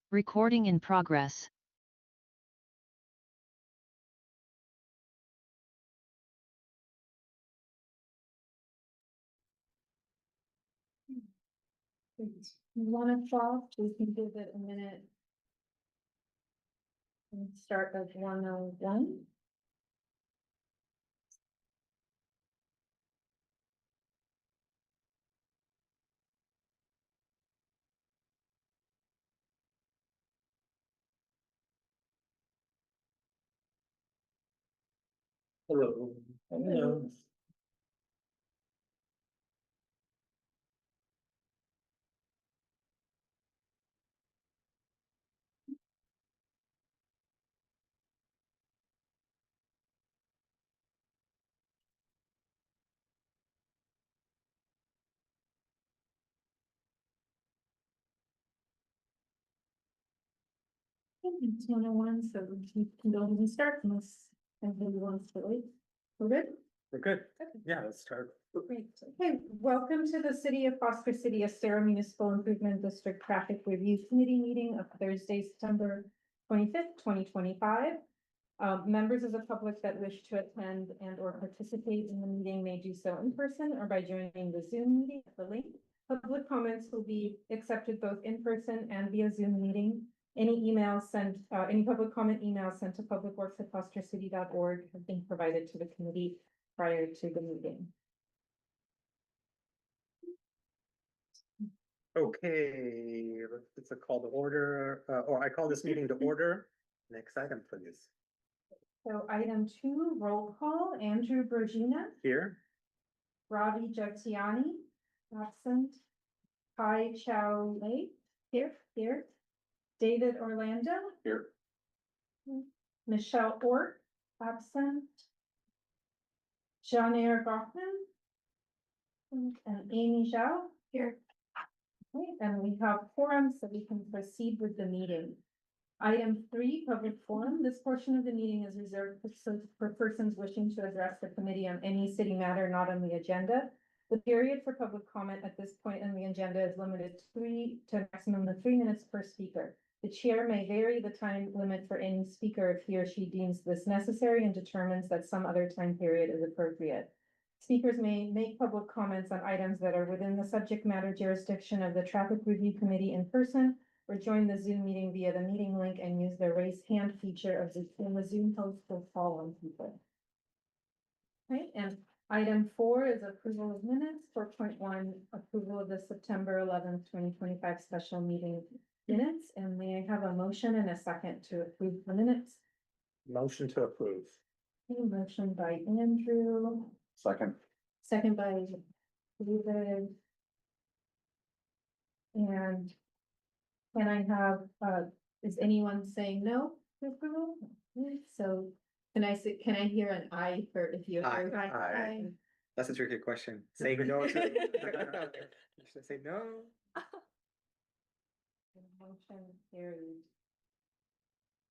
Recording in progress. Great. 1:12, we can give it a minute. And start at 1:01. Hello. Hello. It's 1:01, so we can go ahead and start unless anybody wants to wait. We're good? We're good. Okay. Yeah, let's start. Great. Okay, welcome to the City of Foster City Estero Municipal Improvement District Traffic Review Committee meeting of Thursday, September 25th, 2025. Members of the public that wish to attend and or participate in the meeting may do so in person or by joining the Zoom meeting at the link. Public comments will be accepted both in person and via Zoom meeting. Any public comment emails sent to publicworks@fostercity.org have been provided to the committee prior to the meeting. Okay, it's a call to order, or I call this meeting to order. Next item, please. So item 2, roll call, Andrew Bergina, Here. Ravi Jagtiani, absent. Kai Chow Lei, here. David Orlando. Here. Michelle Orr, absent. Jean-Air Goffman. And Amy Zhao, here. Okay, and we have quorum, so we can proceed with the meeting. Item 3, public forum. This portion of the meeting is reserved for persons wishing to address the committee on any city matter not on the agenda. The period for public comment at this point in the agenda is limited to a maximum of 3 minutes per speaker. The chair may vary the time limit for any speaker if he or she deems this necessary and determines that some other time period is appropriate. Speakers may make public comments on items that are within the subject matter jurisdiction of the Traffic Review Committee in person, or join the Zoom meeting via the meeting link and use the raise hand feature of the Zoom host will call on people. Okay, and item 4 is approval of minutes. 4.1, approval of the September 11th, 2025 special meeting minutes. And may I have a motion and a second to approve the minutes? Motion to approve. Okay, motion by Andrew, Second. second by David. And can I have, is anyone saying no to approval? So can I hear an aye for if you Aye. approve? Aye. That's a tricky question. Saying no to. You should say no. Motion carried.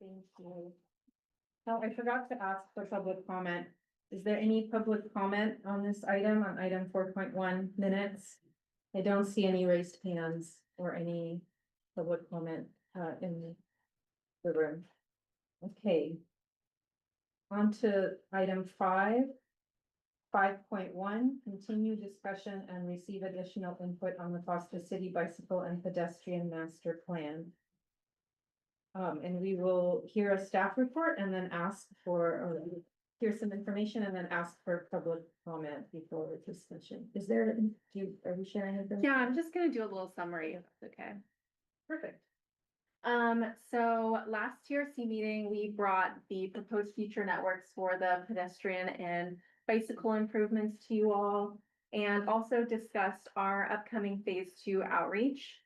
Thank you. Now, I forgot to ask for public comment. Is there any public comment on this item, on item 4.1 minutes? I don't see any raised hands or any public comment in the room. Okay. On to item 5. 5.1, continue discussion and receive additional input on the Foster City Bicycle and Pedestrian Master Plan. And we will hear a staff report and then ask for, or hear some information and then ask for public comment before discussion. Is there, are we sharing anything? Yeah, I'm just gonna do a little summary, if that's okay. Perfect. So last TRC meeting, we brought the proposed future networks for the pedestrian and bicycle improvements to you all, and also discussed our upcoming phase 2 outreach.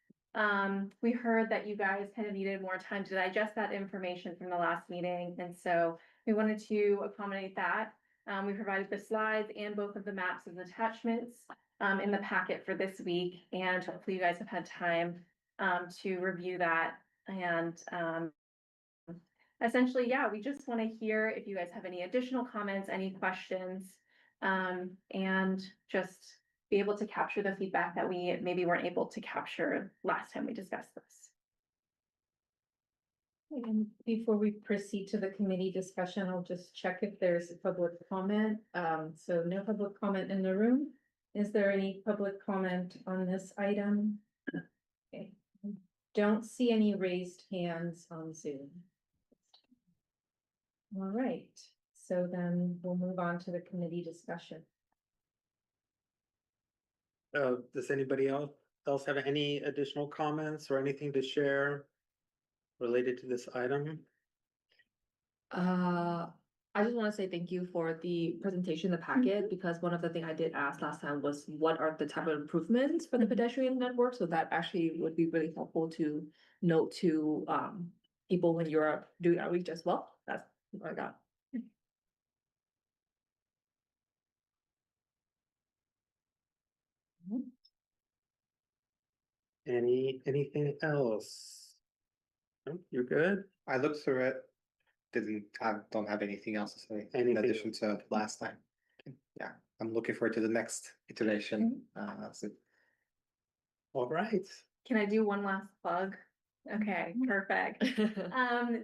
We heard that you guys kind of needed more time to digest that information from the last meeting, and so we wanted to accommodate that. We provided the slides and both of the maps as attachments in the packet for this week, and hopefully you guys have had time to review that. And essentially, yeah, we just want to hear if you guys have any additional comments, any questions, and just be able to capture the feedback that we maybe weren't able to capture last time we discussed this. And before we proceed to the committee discussion, I'll just check if there's a public comment. So no public comment in the room. Is there any public comment on this item? Okay. Don't see any raised hands on Zoom. All right, so then we'll move on to the committee discussion. Does anybody else have any additional comments or anything to share related to this item? I just wanna say thank you for the presentation, the packet, because one of the things I did ask last time was what are the type of improvements for the pedestrian network? So that actually would be really helpful to note to, people when you're doing outreach as well. That's what I got. Anything else? No, you're good? I looked through it. Don't have anything else to say in Anything addition to last time. Yeah, I'm looking forward to the next iteration. So All right. Can I do one last plug? Okay, perfect.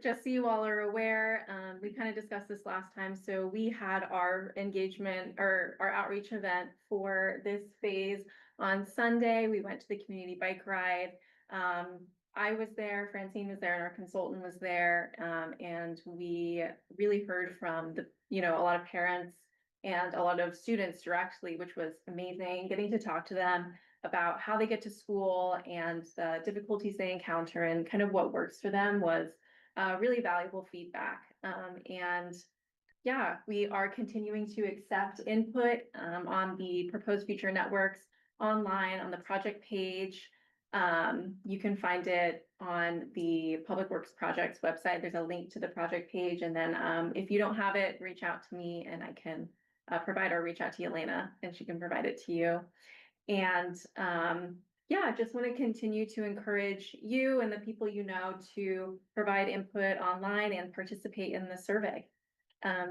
Just so you all are aware, we kind of discussed this last time, so we had our engagement or our outreach event for this phase on Sunday. We went to the community bike ride. I was there, Francine was there, and our consultant was there, and we really heard from a lot of parents and a lot of students directly, which was amazing, getting to talk to them about how they get to school and the difficulties they encounter and kind of what works for them was really valuable feedback. And yeah, we are continuing to accept input on the proposed future networks online on the project page. You can find it on the Public Works Projects website. There's a link to the project page. And then if you don't have it, reach out to me and I can provide or reach out to Elena and she can provide it to you. And yeah, just want to continue to encourage you and the people you know to provide input online and participate in the survey.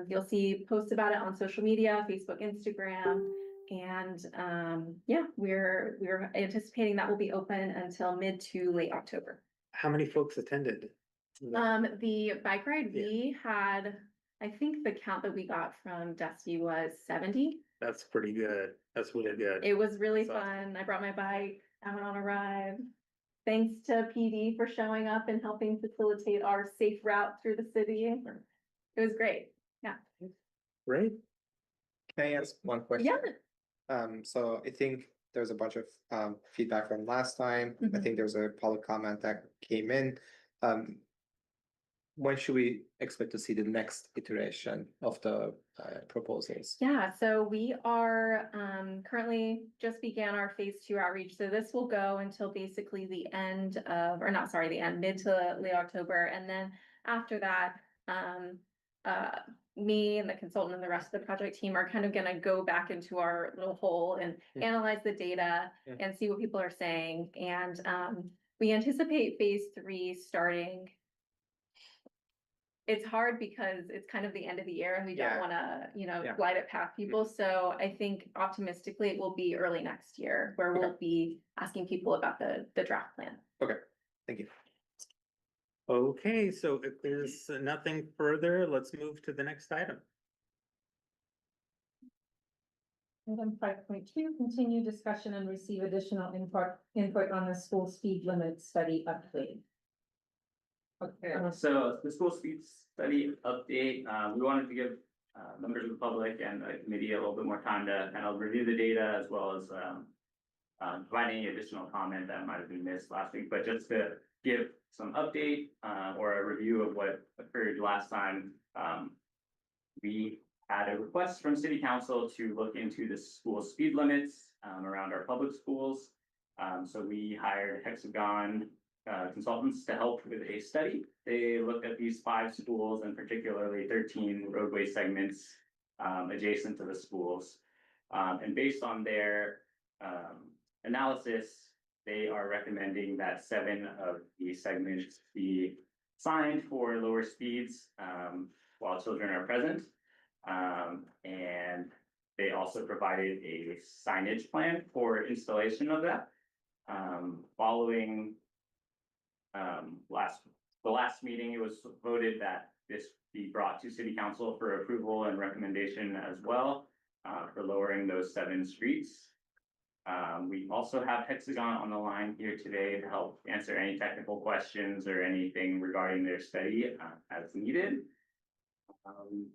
You'll see posts about it on social media, Facebook, Instagram, and yeah, we're anticipating that will be open until mid to late October. How many folks attended? The bike ride, Yeah. we had, I think the count that we got from Dusty was 70. That's pretty good. That's really good. It was really That's awesome. fun. I brought my bike, I went on a ride. Thanks to PD for showing up and helping facilitate our safe route through the city. It was great. Yeah. Great. can I ask one question? Yeah. So I think there's a bunch of feedback from last time. I Mhm. think there was a public comment that came in. When should we expect to see the next iteration of the proposals? Yeah, so we are currently just began our phase 2 outreach. So this will go until basically the end of, or not, sorry, the end, mid to late October. And then after that, me and the consultant and the rest of the project team are kind of gonna go back into our little hole and Yeah. analyze the data Yeah. and see what people are saying. And we anticipate phase 3 starting. It's hard because it's kind of the end of the year and we don't Yeah. wanna, Yeah. glide it past people. So I think optimistically it will be early next year where we'll be asking people about the draft plan. Okay, thank you. Okay, so if there's nothing further, let's move to the next item. Item 5.2, continue discussion and receive additional input on the school speed limit study update. Okay. So the school speed study update, we wanted to give members of the public and the committee a little bit more time to kind of review the data as well as provide any additional comment that might have been missed last week, but just to give some update or a review of what occurred last time. We had a request from city council to look into the school speed limits around our public schools. So we hired Hexagon consultants to help with a study. They looked at these 5 schools and particularly 13 roadway segments adjacent to the schools. And based on their analysis, they are recommending that 7 of the segments be signed for lower speeds while children are present. And they also provided a signage plan for installation of that. Following the last meeting, it was voted that this be brought to city council for approval and recommendation as well, for lowering those 7 streets. We also have Hexagon on the line here today to help answer any technical questions or anything regarding their study, as needed.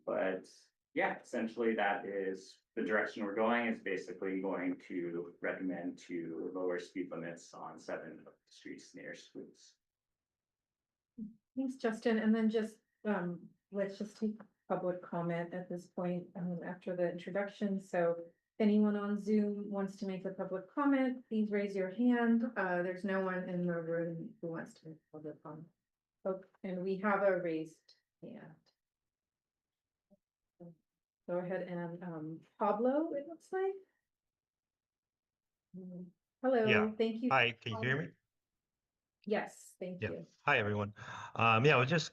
But yeah, essentially that is the direction we're going, is basically going to recommend to lower speed limits on 7 of the streets near schools. Thanks, Justin. And then just, let's just take public comment at this point, after the introduction. So if anyone on Zoom wants to make a public comment, please raise your hand. There's no one in the room who wants to make a public comment. Oh, and we have a raised hand. Go ahead and, Pablo, it looks like. Hello, Yeah. thank you. Hi, can you hear me? Yes, thank Yeah. you. Hi, everyone. Yeah, it was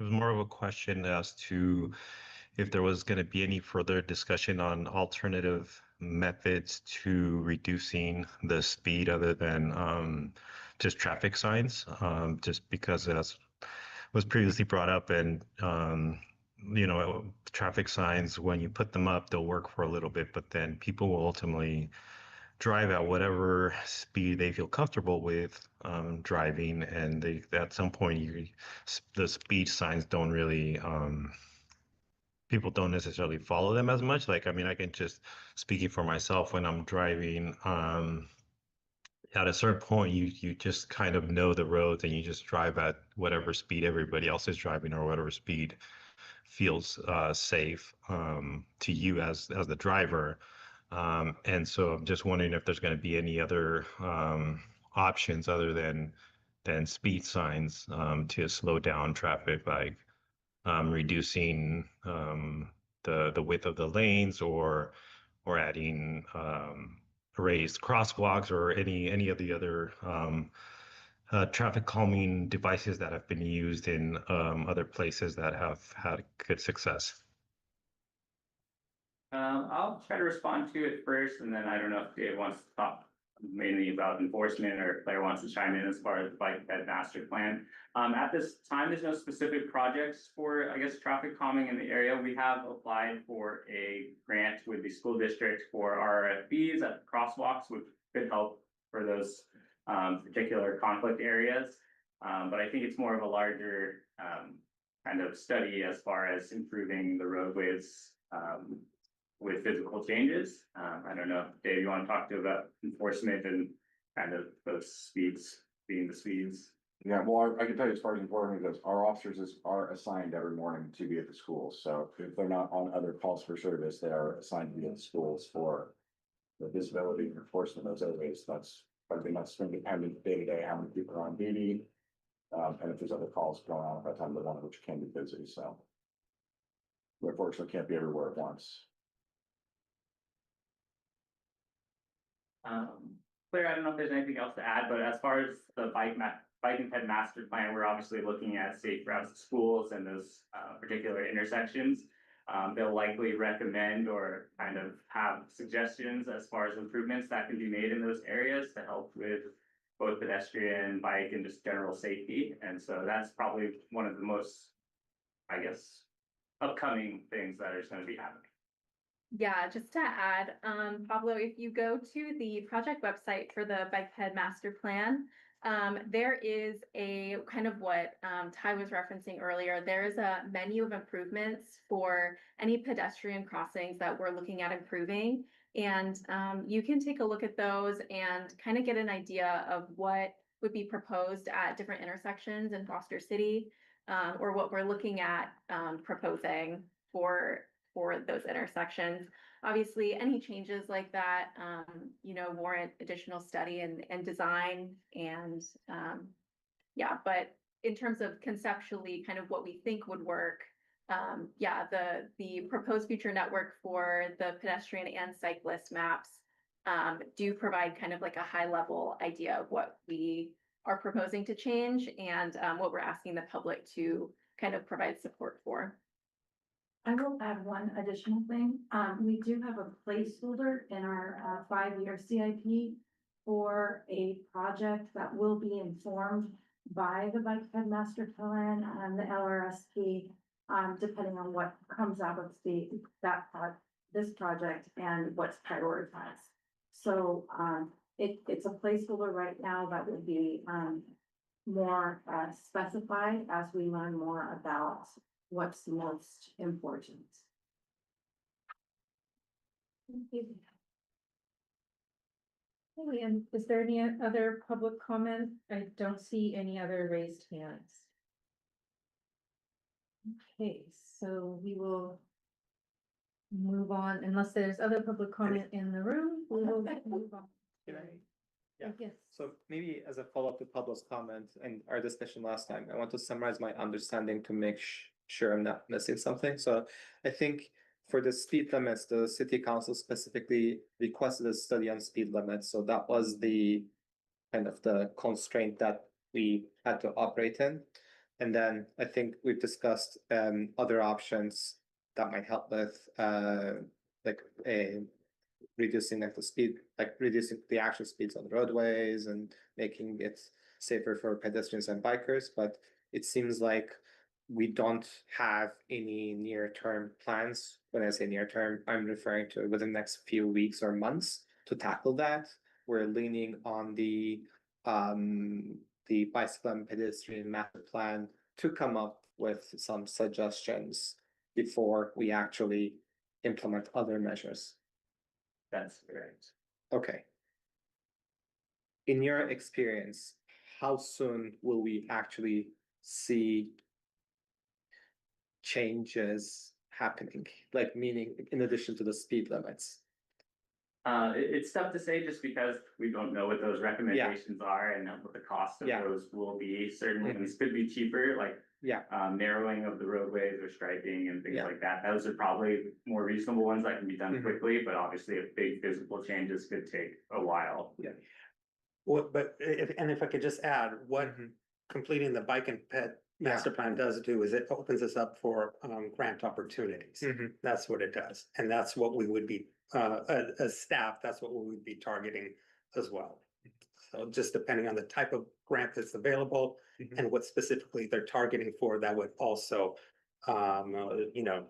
more of a question as to if there was going to be any further discussion on alternative methods to reducing the speed other than just traffic signs, just because as was previously brought up and traffic signs, when you put them up, they'll work for a little bit, but then people will ultimately drive at whatever speed they feel comfortable with driving, and they at some point the speed signs don't really people don't necessarily follow them as much. Like, I mean, I can just, speaking for myself, when I'm driving, at a certain point you just kind of know the roads and you just drive at whatever speed everybody else is driving, or whatever speed feels safe to you as the driver. And so I'm just wondering if there's going to be any other options other than speed signs to slow down traffic, like reducing the width of the lanes, or adding raised crosswalks, or any of the other traffic calming devices that have been used in other places that have had good success. I'll try to respond to it first, and then I don't know if Dave wants to talk mainly about enforcement, or Claire wants to chime in as far as the bike ped master plan. At this time, there's no specific projects for, I guess, traffic calming in the area. We have applied for a grant with the school district for RFBs at crosswalks, which could help for those particular conflict areas. But I think it's more of a larger kind of study as far as improving the roadways with physical changes. I don't know, Dave, you want to talk to about enforcement and kind of those speeds being the speeds? Yeah, well, I can tell you as far as enforcement goes, our officers are assigned every morning to be at the schools. So if they're not on other calls for service, they are assigned to be at the schools for the visibility and enforcement of those areas. That's, I think that's independent day to day, how many people are on duty. And if there's other calls going on at that time, the one which can be busy, so. We unfortunately can't be everywhere at once. Claire, I don't know if there's anything else to add, but as far as the bike and ped master plan, we're obviously looking at safe routes to schools and those particular intersections. They'll likely recommend or kind of have suggestions as far as improvements that can be made in those areas to help with both pedestrian, bike, and just general safety. And so that's probably one of the most, I guess, upcoming things that is going to be happening. Yeah, just to add, Pablo, if you go to the project website for the bike ped master plan, there is a kind of what Ty was referencing earlier. There is a menu of improvements for any pedestrian crossings that we're looking at improving. And you can take a look at those and kind of get an idea of what would be proposed at different intersections in Foster City, or what we're looking at proposing for those intersections. Obviously, any changes like that, warrant additional study and design, and yeah, but in terms of conceptually kind of what we think would work, the proposed future network for the pedestrian and cyclist maps do provide kind of like a high level idea of what we are proposing to change, and what we're asking the public to kind of provide support for. I will add one additional thing. We do have a placeholder in our 5-year CIP for a project that will be informed by the bike ped master plan and the LRSP, depending on what comes out of this project and what's prioritized. So, it's a placeholder right now that would be, more, specified as we learn more about what's most important. Thank you. Okay, and is there any other public comment? I don't see any other raised hands. Okay, so we will move on, unless there's other public comment in the room, we will move on. Can I- Yeah. Yes. So maybe as a follow-up to Pablo's comment and our discussion last time, I want to summarize my understanding to make sure I'm not missing something. So I think for the speed limits, the city council specifically requested a study on speed limits. So that was the kind of the constraint that we had to operate in. And then I think we've discussed other options that might help with like a reducing like the speed, like reducing the actual speeds on the roadways and making it safer for pedestrians and bikers. But it seems like we don't have any near-term plans. When I say near-term, I'm referring to within the next few weeks or months to tackle that. We're leaning on the bicycle and pedestrian master plan to come up with some suggestions before we actually implement other measures. That's correct. Okay. In your experience, how soon will we actually see changes happening? Like meaning in addition to the speed limits? It's tough to say just because we don't know what those recommendations are and what the cost of Yeah. those will be. Certainly, these could be cheaper, like Yeah. narrowing of the roadways or striping and things Yeah. like that. Those are probably more reasonable ones that can be done Mhm. quickly, but obviously if big physical changes could take a while. Yeah. What, but if I could just add, what Mhm. completing the bike and pet master plan does do is it opens us up for grant opportunities. Mhm. That's what it does, and that's what we would be, as staff, that's what we would be targeting as well. So just depending on the type of grant that's available Mhm. and what specifically they're targeting for, that would also, you know,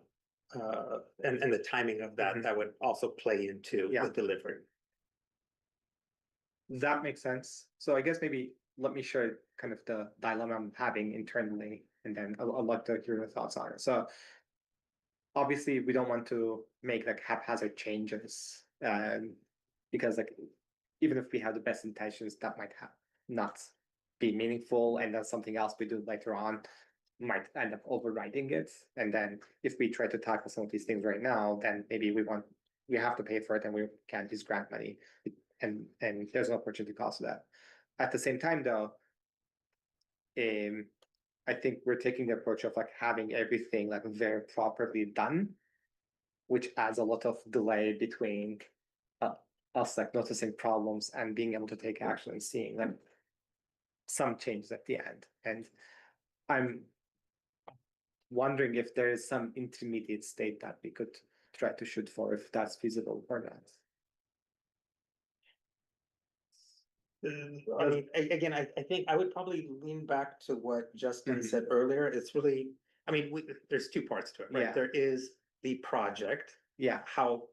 and the timing of that, Mhm. that would also play into Yeah. the delivery. That makes sense. So I guess maybe let me share kind of the dilemma I'm having internally, and then I'd like to hear your thoughts on it. So obviously, we don't want to make like haphazard changes, because like even if we have the best intentions, that might have not be meaningful, and then something else we do later on might end up overriding it. And then if we try to tackle some of these things right now, then maybe we have to pay for it, and we can't use grant money, and there's an opportunity cost of that. At the same time, though, I think we're taking the approach of like having everything like very properly done, which adds a lot of delay between us like noticing problems and being able to take action and seeing like some changes at the end. And I'm wondering if there is some intermediate state that we could try to shoot for, if that's feasible or not. I mean, again, I think I would probably lean back to what Justin Mhm. said earlier. It's really, I mean, there's two parts to it, right? Yeah. There is the project. Yeah. How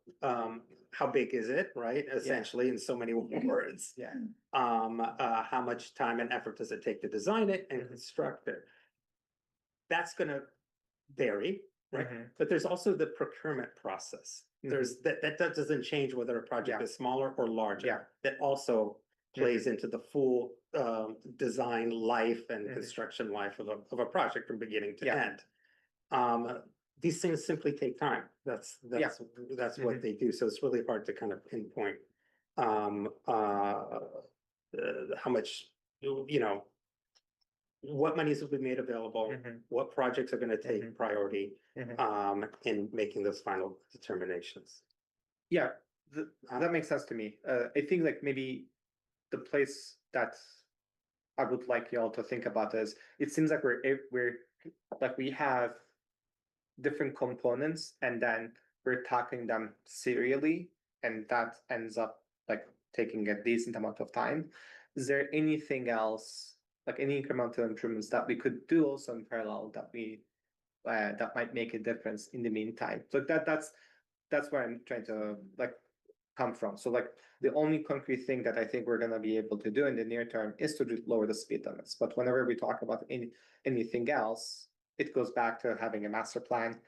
big is it, right? Essentially, in so many words. Yeah. How much time and effort does it take to design it and construct it? That's gonna vary, right? Mhm. But there's also the procurement process. There's that doesn't change whether a project Yeah. is smaller or larger. Yeah. That also plays into the full design life and Mhm. construction life of a project from beginning to Yeah. end. These things simply take time. That's what Mhm. they do. So it's really hard to kind of pinpoint how much, you know, what monies will be made available, Mhm. what projects are gonna take Mhm. priority Mhm. in making those final determinations. Yeah, that makes sense to me. I think like maybe the place that I would like y'all to think about is, it seems like we're like we have different components, and then we're tackling them serially, and that ends up like taking a decent amount of time. Is there anything else like any incremental improvements that we could do also in parallel that we that might make a difference in the meantime. So that's where I'm trying to like come from. So like the only concrete thing that I think we're gonna be able to do in the near term is to lower the speed limits. But whenever we talk about anything else, it goes back to having a master plan,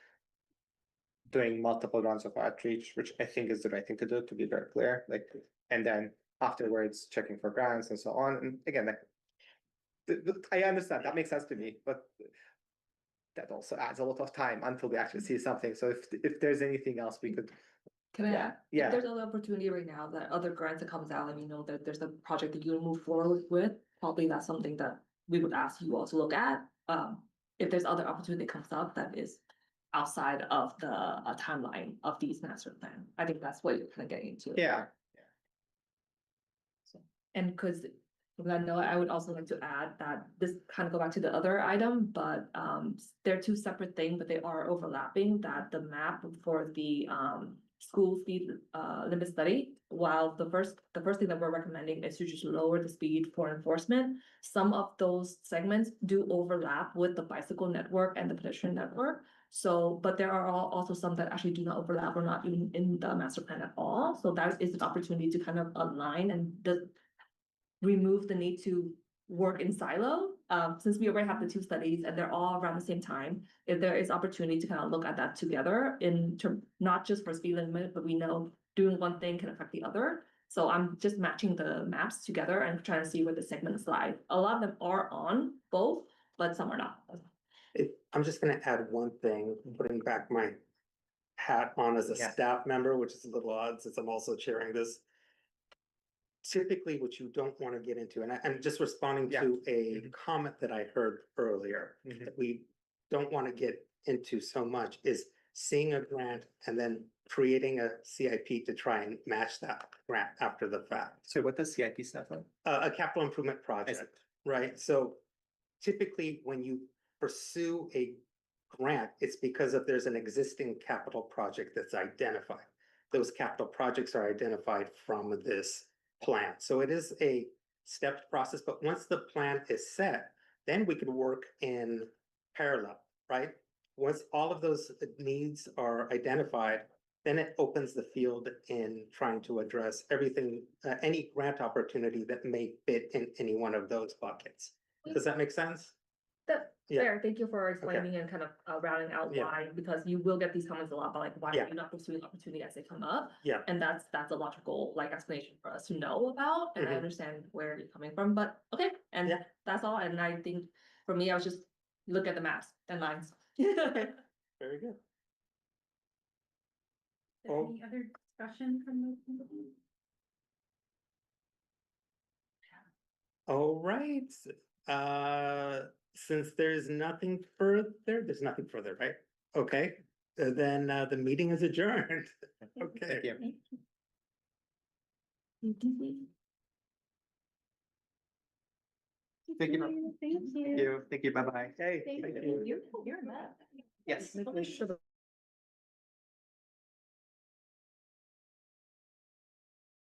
doing multiple rounds of outreach, which I think is the right thing to do, to be very clear, like, and then afterwards checking for grants and so on. And again, like, I understand, that makes sense to me, but that also adds a lot of time until we actually see something. So if there's anything else we could, Can I Yeah, add? yeah. If there's other opportunity right now, that other grants that comes out, and you know that there's a project that you will move forward with, probably that's something that we would ask you all to look at. If there's other opportunity that comes up that is outside of the timeline of these master plan, I think that's what you're kind of getting into. yeah, And because from that note, I would also like to add that this kind of go back to the other item, but they're two separate things, but they are overlapping, that the map for the school speed limit study, while the first thing that we're recommending is to just lower the speed for enforcement, some of those segments do overlap with the bicycle network and the pedestrian network. So, but there are also some that actually do not overlap or not even in the master plan at all. So that is an opportunity to kind of align and remove the need to work in silo. Since we already have the two studies and they're all around the same time, if there is opportunity to kind of look at that together in term, not just for speed limit, but we know doing one thing can affect the other. So I'm just matching the maps together and trying to see where the segments lie. A lot of them are on both, but some are not. I'm just gonna add one thing, putting back my hat on as a Yeah. staff member, which is a little odd since I'm also chairing this. Typically, what you don't want to get into, and I'm just responding to a comment that I heard earlier, Mhm. that we don't want to get into so much is seeing a grant and then creating a CIP to try and match that grant after the fact. So what does CIP stand for? A capital improvement project, right? So typically, when you pursue a grant, it's because of there's an existing capital project that's identified. Those capital projects are identified from this plan. So it is a stepped process, but once the plan is set, then we could work in parallel, right? Once all of those needs are identified, then it opens the field in trying to address everything, any grant opportunity that may fit in any one of those buckets. Does that make sense? That's Yeah. fair. Thank you for explaining and kind of rounding out Yeah. why, because you will get these comments a lot, but like, why Yeah. are you not pursuing opportunity as they come up? Yeah. And that's a logical like explanation for us to know about, and I Mhm. understand where you're coming from, but okay, and Yeah. that's all. And I think for me, I was just look at the maps and lines. Very good. Any other discussion from the committee? All right, since there's nothing further, right? Okay, then the meeting is adjourned. Okay. Thank you. Thank you. Thank you. Thank you. Bye-bye. Hey. Thank thank you. You're a mess. Yes.